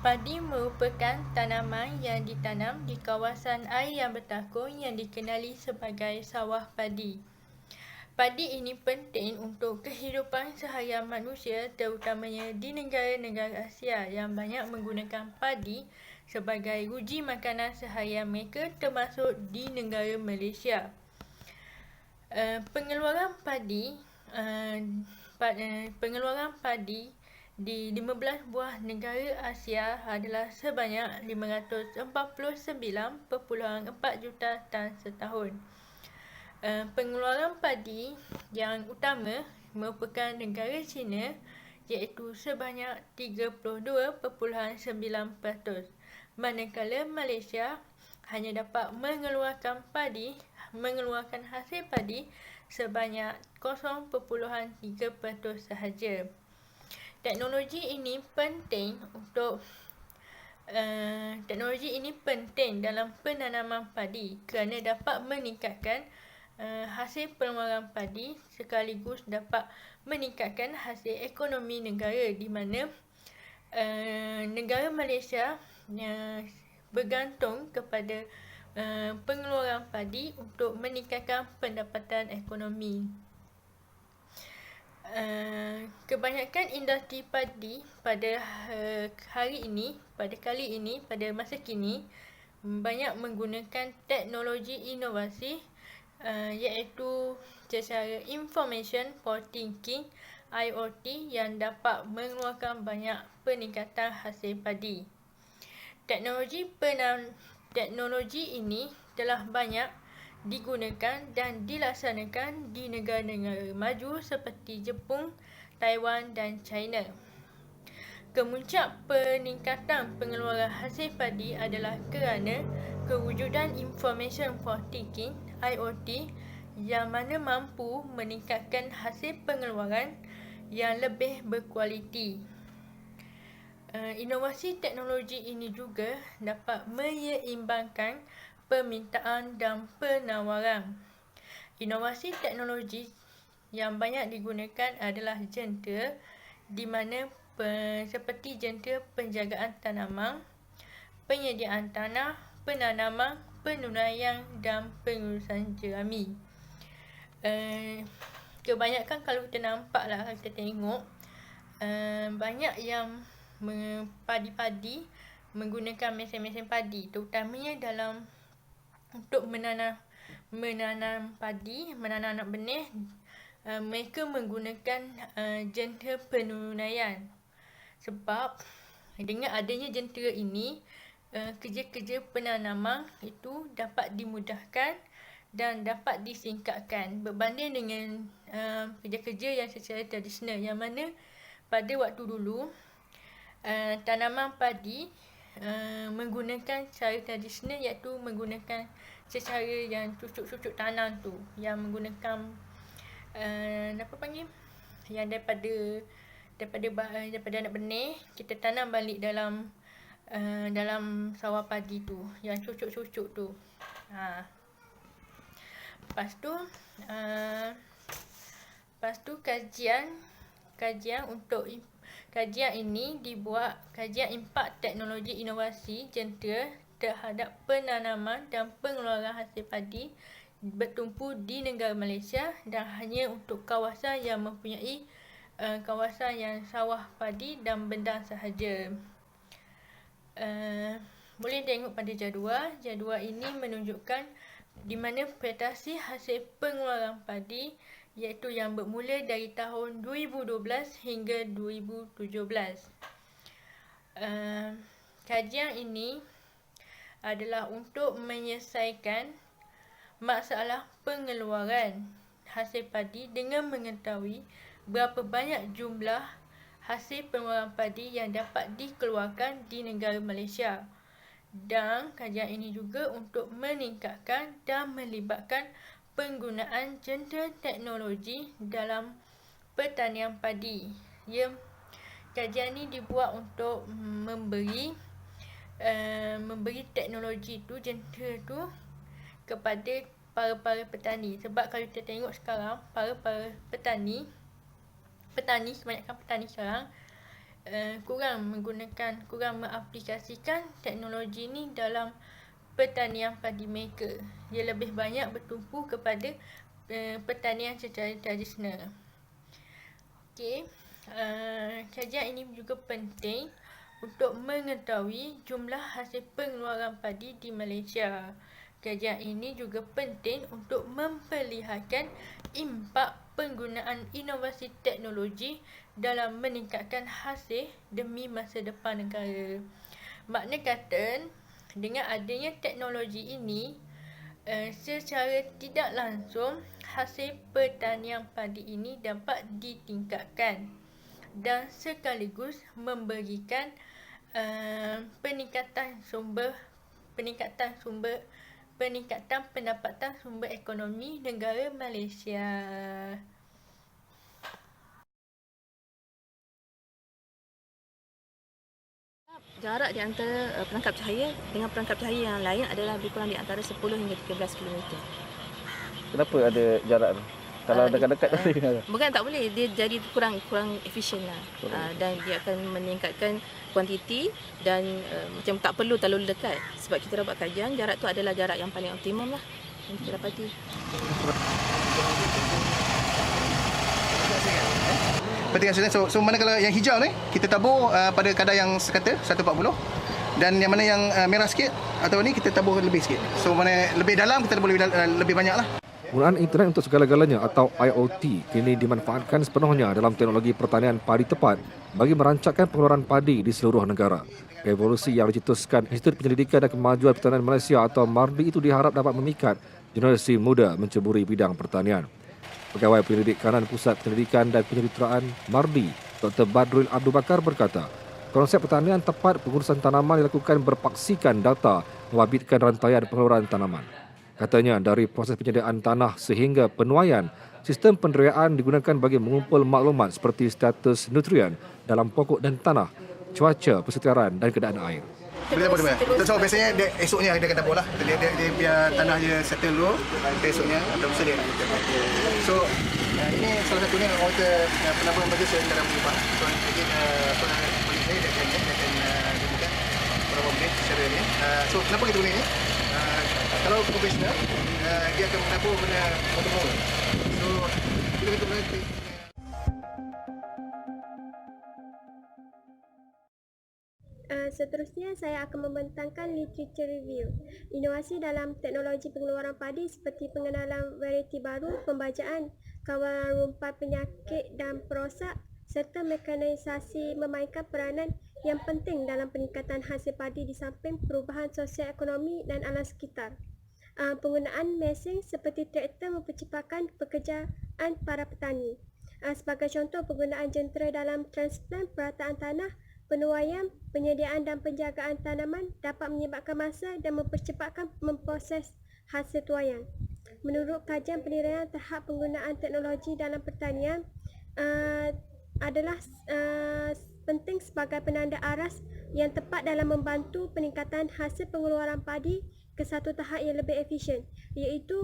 Padi merupakan tanaman yang ditanam di kawasan air yang bertakur yang dikenali sebagai sawah padi. Padi ini penting untuk kehidupan seharian manusia, terutamanya di negara-negara Asia yang banyak menggunakan padi sebagai ruji makanan seharian mereka, termasuk di negara Malaysia. Pengeluaran padi di 15 buah negara Asia adalah sebanyak 549.4 juta tan setahun. Pengeluaran padi yang utama merupakan negara China, iaitu sebanyak 32.9%, manakala Malaysia hanya dapat mengeluarkan hasil padi sebanyak 0.3% sahaja. Teknologi ini penting dalam penanaman padi kerana dapat meningkatkan hasil pengeluaran padi sekaligus dapat meningkatkan hasil ekonomi negara, di mana negara Malaysia bergantung kepada pengeluaran padi untuk meningkatkan pendapatan ekonomi. Kebanyakan industri padi pada masa kini banyak menggunakan teknologi inovasi, iaitu secara Information for Thinking (IoT) yang dapat mengeluarkan banyak peningkatan hasil padi. Teknologi ini telah banyak digunakan dan dilaksanakan di negara-negara maju seperti Jepun, Taiwan dan China. Kemuncak peningkatan pengeluaran hasil padi adalah kerana kewujudan Information for Thinking (IoT) yang mana mampu meningkatkan hasil pengeluaran yang lebih berkualiti. Inovasi teknologi ini juga dapat menyeimbangkan permintaan dan penawaran. Inovasi teknologi yang banyak digunakan adalah jentera, di mana seperti jentera penjagaan tanaman, penyediaan tanah, penanaman, penunaian dan pengurusan jerami. Kebanyakan kalau kita nampaklah, kita tengok banyak yang padi-padi menggunakan mesin-mesin padi, terutamanya untuk menanam padi, menanam anak benih. Mereka menggunakan jentera penunaian, sebab dengan adanya jentera ini, kerja-kerja penanaman itu dapat dimudahkan dan dapat disingkatkan berbanding dengan kerja-kerja yang secara tradisional, yang mana pada waktu dulu tanaman padi menggunakan cara tradisional, iaitu menggunakan secara yang cucuk-cucuk tanam tu, yang menggunakan yang daripada anak benih kita tanam balik dalam sawah padi tu, yang cucuk-cucuk tu. Lepas tu kajian ini dibuat, kajian impak teknologi inovasi jentera terhadap penanaman dan pengeluaran hasil padi bertumpu di negara Malaysia, dan hanya untuk kawasan yang mempunyai kawasan yang sawah padi dan bendang sahaja. Boleh tengok pada jadual ini menunjukkan di mana petasi hasil pengeluaran padi, iaitu yang bermula dari tahun 2012 hingga 2017. Kajian ini adalah untuk menyelesaikan masalah pengeluaran hasil padi dengan mengetahui berapa banyak jumlah hasil pengeluaran padi yang dapat dikeluarkan di negara Malaysia. Dan kajian ini juga untuk meningkatkan dan melibatkan penggunaan jentera teknologi dalam pertanian padi. Kajian ini dibuat untuk memberi teknologi tu, jentera tu, kepada para petani. Sebab kalau kita tengok sekarang, para petani, kebanyakan petani sekarang kurang mengaplikasikan teknologi ni dalam pertanian padi mereka. Dia lebih banyak bertumpu kepada pertanian secara tradisional. Okey, kajian ini juga penting untuk mengetahui jumlah hasil pengeluaran padi di Malaysia. Kajian ini juga penting untuk memperlihatkan impak penggunaan inovasi teknologi dalam meningkatkan hasil demi masa depan negara. Makna kata, dengan adanya teknologi ini, secara tidak langsung hasil pertanian padi ini dapat ditingkatkan dan sekaligus memberikan peningkatan pendapatan sumber ekonomi negara Malaysia. Jarak di antara perangkap cahaya dengan perangkap cahaya yang lain adalah lebih kurang di antara 10 hingga 13 km. Kenapa ada jarak tu? Kalau dekat-dekat tak boleh. Bukan tak boleh, dia jadi kurang efisien lah. Dan dia akan meningkatkan kuantiti dan macam tak perlu terlalu dekat. Sebab kita buat kajian, jarak tu adalah jarak yang paling optimum lah yang kita dapati. Penting hasilnya. So manakala yang hijau ni kita tabur pada kadar yang sekata 140, dan yang mana yang merah sikit atau ni kita tabur lebih sikit. So mana lebih dalam kita tabur lebih banyak lah. Penggunaan internet untuk segala-galanya atau IoT kini dimanfaatkan sepenuhnya dalam teknologi pertanian padi tepat bagi merancangkan pengeluaran padi di seluruh negara. Revolusi yang dicetuskan Institut Penyelidikan dan Kemajuan Pertanian Malaysia atau MARDI itu diharap dapat memikat generasi muda menceburi bidang pertanian. Pegawai Penyelidik Kanan Pusat Penyelidikan dan Penyelidikan MARDI, Dr. Badrul Abdul Bakar berkata, konsep pertanian tepat pengurusan tanaman dilakukan berpaksikan data membabitkan rantaian pengeluaran tanaman. Katanya, dari proses penyediaan tanah sehingga penuaian, sistem penderaian digunakan bagi mengumpul maklumat seperti status nutrien dalam pokok dan tanah, cuaca, persetiaran dan keadaan air. So biasanya esoknya dia akan tabur lah. Dia biar tanah dia settle dulu. Esoknya ada usaha dia nak tabur. So ini salah satunya orang kita penambahan bagi saya dalam mengubah. So jadi polis saya dia akan gunakan beberapa menit secara ni. So kenapa kita guna ni? Kalau profesional, dia akan menabur benda motor. So kita guna Seterusnya, saya akan membentangkan literature review. Inovasi dalam teknologi pengeluaran padi seperti pengenalan varieti baru, pembajaan, kawalan rumpat penyakit dan perosak, serta mekanisasi memainkan peranan yang penting dalam peningkatan hasil padi di samping perubahan sosial ekonomi dan alam sekitar. Penggunaan mesin seperti traktor mempercepatkan pekerjaan para petani. Sebagai contoh, penggunaan jentera dalam transplant, perataan tanah, penuaian, penyediaan dan penjagaan tanaman dapat menyebabkan masa dan mempercepatkan memproses hasil tuaian. Menurut kajian penilaian tahap penggunaan teknologi dalam pertanian adalah penting sebagai penanda aras yang tepat dalam membantu peningkatan hasil pengeluaran padi ke satu tahap yang lebih efisien, iaitu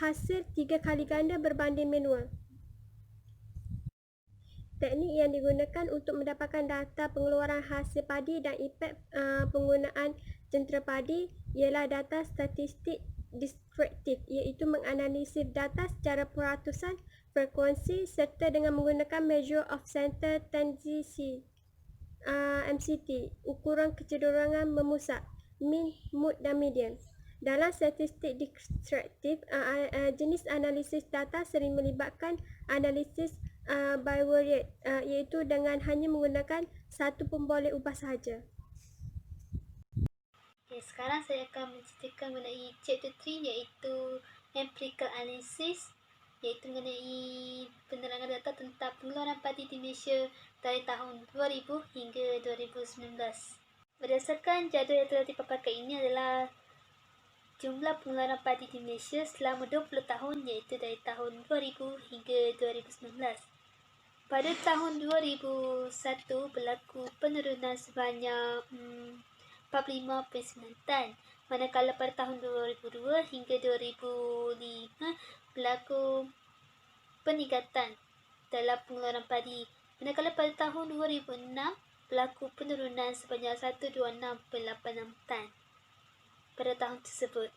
hasil 3 kali ganda berbanding manual. Teknik yang digunakan untuk mendapatkan data pengeluaran hasil padi dan impak penggunaan jentera padi ialah data statistik deskriptif, iaitu menganalisis data secara peratusan frekuensi serta dengan menggunakan Measure of Center Tendency MCT, ukuran kecenderungan memusat, mean, mood dan median. Dalam statistik deskriptif, jenis analisis data sering melibatkan analisis bivariate, iaitu dengan hanya menggunakan satu pemboleh ubah sahaja. Okay, sekarang saya akan menceritakan mengenai chapter 3 iaitu empirical analysis, iaitu mengenai penerangan data tentang pengeluaran padi di Malaysia dari tahun 2000 hingga 2019. Berdasarkan jadual yang telah dipaparkan ini adalah jumlah pengeluaran padi di Malaysia selama 20 tahun, iaitu dari tahun 2000 hingga 2019. Pada tahun 2001 berlaku penurunan sebanyak 45.9 tan, manakala pada tahun 2002 hingga 2005 berlaku peningkatan dalam pengeluaran padi Manakala pada tahun 2006 berlaku penurunan sebanyak 126.86 tan pada tahun tersebut.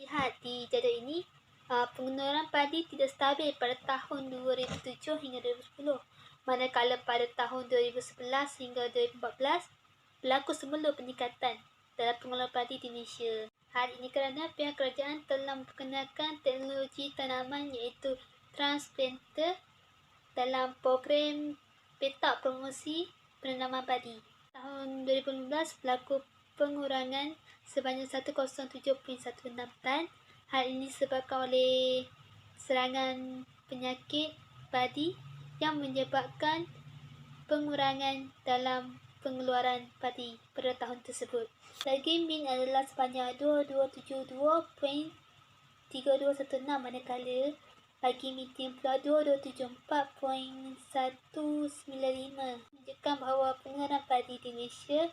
Lihat di jadual ini, pengeluaran padi tidak stabil pada tahun 2007 hingga 2010. Manakala pada tahun 2011 hingga 2014 berlaku semula peningkatan dalam pengeluaran padi di Malaysia. Hal ini kerana pihak kerajaan telah memperkenalkan teknologi tanaman iaitu transplanter dalam program Petak Promosi Penanaman Padi. Tahun 2015 berlaku pengurangan sebanyak 1070.16 tan. Hal ini disebabkan oleh serangan penyakit padi yang menyebabkan pengurangan dalam pengeluaran padi pada tahun tersebut. Lagi min adalah sebanyak 2272.3216 manakala bagi meeting pula 2274.195 menunjukkan bahawa pengeluaran padi di Malaysia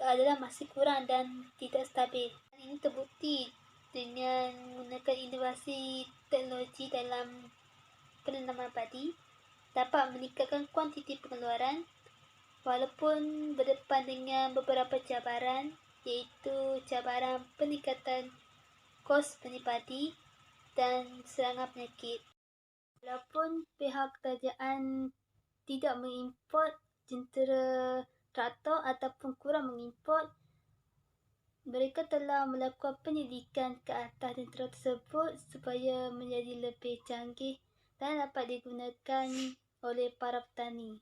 adalah masih kurang dan tidak stabil. Ini terbukti dengan menggunakan inovasi teknologi dalam penanaman padi dapat meningkatkan kuantiti pengeluaran walaupun berdepan dengan beberapa cabaran iaitu cabaran peningkatan kos benih padi dan serangan penyakit. Walaupun pihak kerajaan tidak mengimport jentera traktor ataupun kurang mengimport, mereka telah melakukan penyelidikan ke atas jentera tersebut supaya menjadi lebih canggih dan dapat digunakan oleh para petani.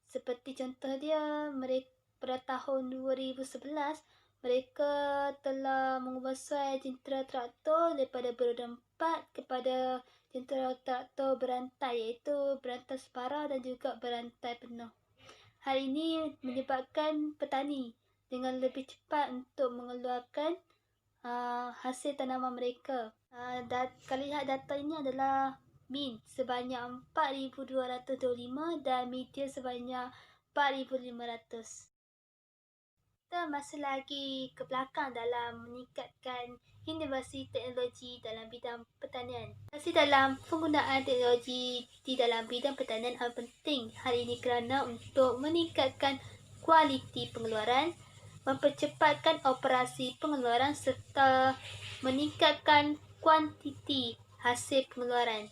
Seperti contoh dia, mereka pada tahun 2011, mereka telah mengubah suai jentera traktor daripada beroda 4 kepada jentera traktor berantai iaitu berantai separa dan juga berantai penuh. Hal ini menyebabkan petani dengan lebih cepat untuk mengeluarkan hasil tanaman mereka. Kalau lihat data ini adalah min sebanyak 4,225 dan median sebanyak 4,500. Kita masih lagi ke belakang dalam meningkatkan inovasi teknologi dalam bidang pertanian. Masih dalam penggunaan teknologi di dalam bidang pertanian amat penting. Hal ini kerana untuk meningkatkan kualiti pengeluaran, mempercepatkan operasi pengeluaran serta meningkatkan kuantiti hasil pengeluaran.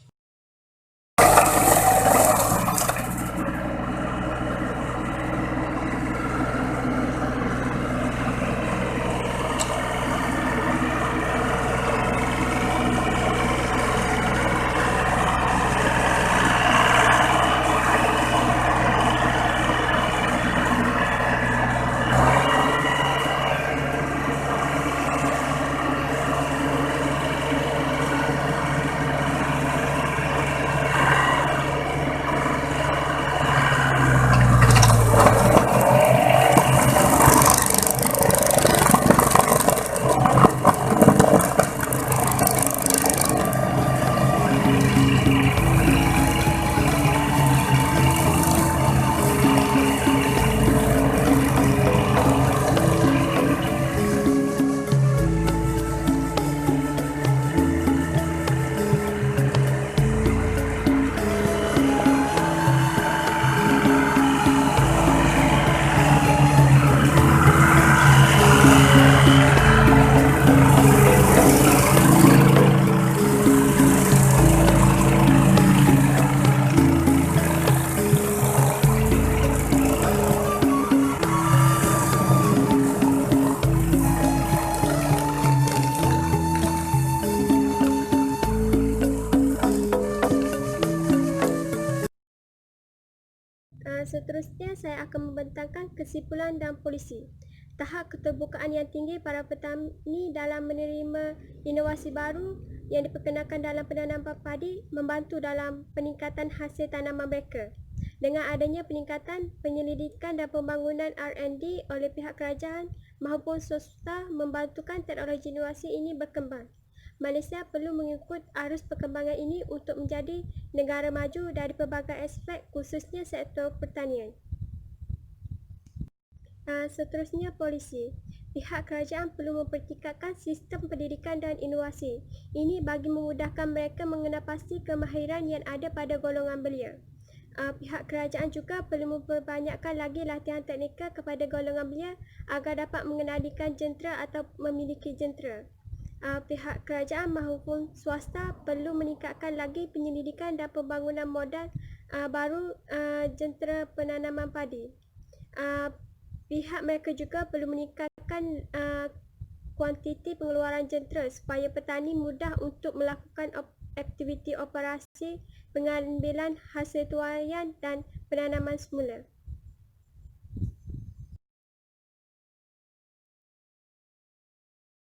Seterusnya, saya akan membentangkan kesimpulan dan polisi. Tahap keterbukaan yang tinggi para petani dalam menerima inovasi baru yang diperkenalkan dalam penanaman padi membantu dalam peningkatan hasil tanaman mereka. Dengan adanya peningkatan penyelidikan dan pembangunan R&D oleh pihak kerajaan maupun swasta membantukan teknologi inovasi ini berkembang. Malaysia perlu mengikut arus perkembangan ini untuk menjadi negara maju dari pelbagai aspek khususnya sektor pertanian. Seterusnya, polisi. pihak kerajaan perlu mempertingkatkan sistem pendidikan dan inovasi. Ini bagi memudahkan mereka mengenal pasti kemahiran yang ada pada golongan belia. Pihak kerajaan juga perlu memperbanyakkan lagi latihan teknikal kepada golongan belia agar dapat mengendalikan jentera atau memiliki jentera. Pihak kerajaan maupun swasta perlu meningkatkan lagi penyelidikan dan pembangunan modal baru jentera penanaman padi. Pihak mereka juga perlu meningkatkan kuantiti pengeluaran jentera supaya petani mudah untuk melakukan aktiviti operasi pengambilan hasil tuaian dan penanaman semula.